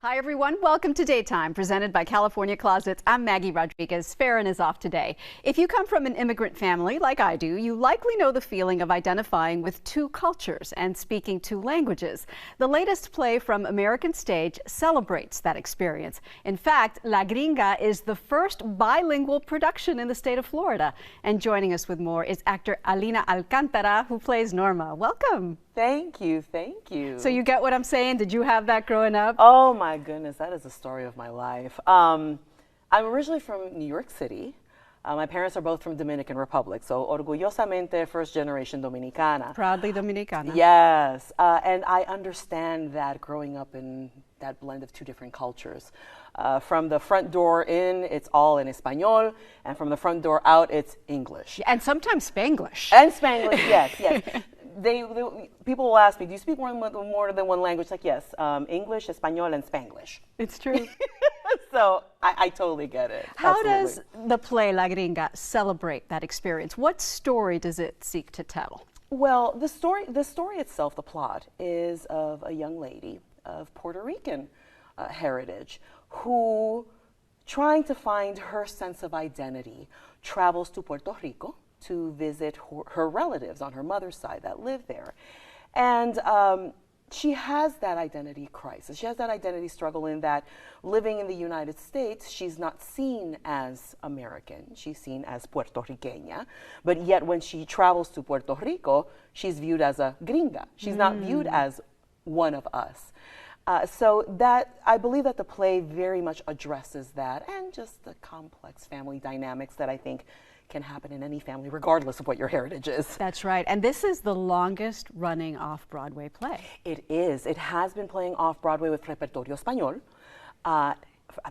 Hi everyone, welcome to Daytime, presented by California Closets. I'm Maggie Rodriguez. Farron is off today. If you come from an immigrant family like I do, you likely know the feeling of identifying with two cultures and speaking two languages. The latest play from American Stage celebrates that experience. In fact, La Gringa is the first bilingual production in the state of Florida. And joining us with more is actor Alina Alcantara, who plays Norma. Welcome. Thank you, thank you. So you get what I'm saying? Did you have that growing up? Oh my goodness, that is the story of my life. I'm originally from New York City. My parents are both from Dominican Republic, so orgullosamente first generation Dominicana. Proudly Dominicana. Yes, and I understand that growing up in that blend of two different cultures. From the front door in, it's all in Espanol, and from the front door out, it's English. And sometimes Spanglish. And Spanglish, yes, yes. People will ask me, do you speak more than one language? Like, yes, English, Espanol, and Spanglish. It's true. So I totally get it. How Absolutely. does the play La Gringa celebrate that experience? What story does it seek to tell? Well, the story itself, the plot, is of a young lady of Puerto Rican heritage who, trying to find her sense of identity, travels to Puerto Rico to visit her relatives on her mother's side that live there. And she has that identity crisis. She has that identity struggle in that living in the United States, she's not seen as American. She's seen as Puerto Riqueña. But yet when she travels to Puerto Rico, she's viewed as a gringa. She's not viewed as one of us. So that, I believe that the play very much addresses that and just the complex family dynamics that I think can happen in any family, regardless of what your heritage is. That's right. And this is the longest running off-Broadway play. It is. It has been playing off-Broadway with Repertorio Español,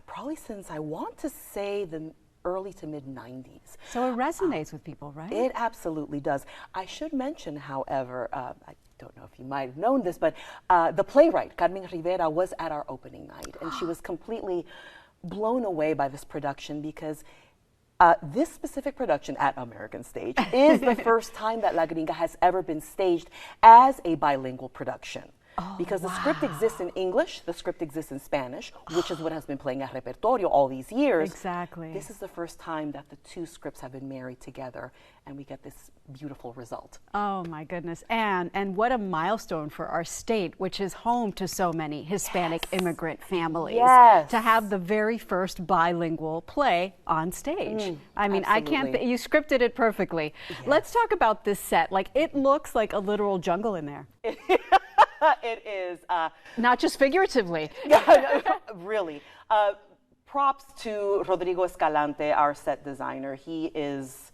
probably since I want to say the early to mid-90s. So it resonates with people, right? It absolutely does. I should mention, however, I don't know if you might have known this, but the playwright, Carmen Rivera, was at our opening night, and she was completely blown away by this production because this specific production at American Stage is the first time that La Gringa has ever been staged as a bilingual production. Because the script exists in English, the script exists in Spanish, which is what has been playing at Repertorio all these years. Exactly. This is the first time that the two scripts have been married together, and we get this beautiful result. Oh my goodness. And what a milestone for our state, which is home to so many Hispanic immigrant families. Yes. To have the very first bilingual play on stage. I mean, absolutely. you scripted it perfectly. Yes. Let's talk about this set. Like, it looks like a literal jungle in there. It is. Not just figuratively. Really. Props to Rodrigo Escalante, our set designer. He is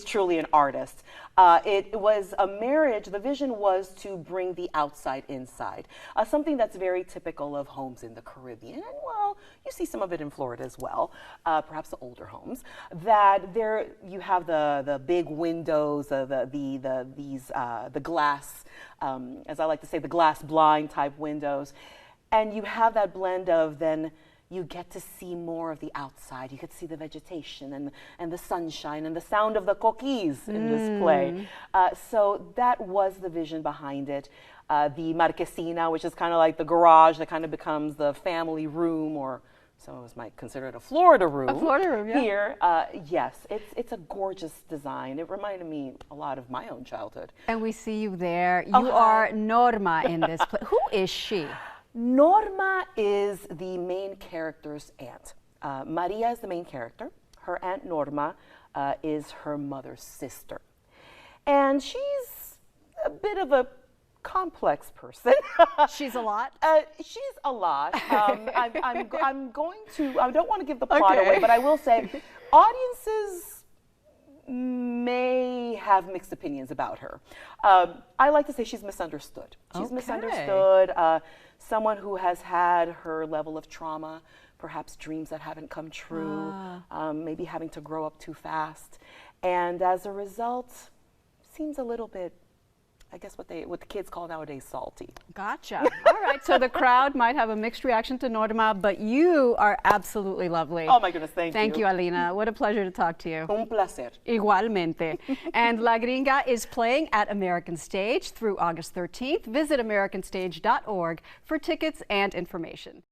truly an artist. It was a marriage. The vision was to bring the outside inside, something that's very typical of homes in the Caribbean. And well, you see some of it in Florida as well, perhaps the older homes. That there you have the big windows, the glass, as I like to say, the glass blind type windows, and you have that blend of then. You get to see more of the outside. You get to see the vegetation and the sunshine and the sound of the coquis in this play. So that was the vision behind it. The marquesina, which is kind of like the garage that kind of becomes the family room, or some of us might consider it a Florida room. A Florida room, yeah. Here, yes, it's a gorgeous design. It reminded me a lot of my own childhood. And we see you there. You are Norma in this play. Who is she? Norma is the main character's aunt. Maria is the main character. Her aunt Norma is her mother's sister. And she's a bit of a complex person. She's a lot? She's a lot. I'm going to, I don't want to give the plot away, but I will say audiences may have mixed opinions about her. I like to say she's misunderstood. She's misunderstood. Someone who has had her level of trauma, perhaps dreams that haven't come true, maybe having to grow up too fast, and as a result, seems a little bit, I guess what the kids call nowadays salty. Gotcha. All right, so the crowd might have a mixed reaction to Norma, but you are absolutely lovely. Oh my goodness, thank you. Thank you, Alina. What a pleasure to talk to you. Un placer. Igualmente. And La Gringa is playing at American Stage through August 13th. Visit americanstage.org for tickets and information.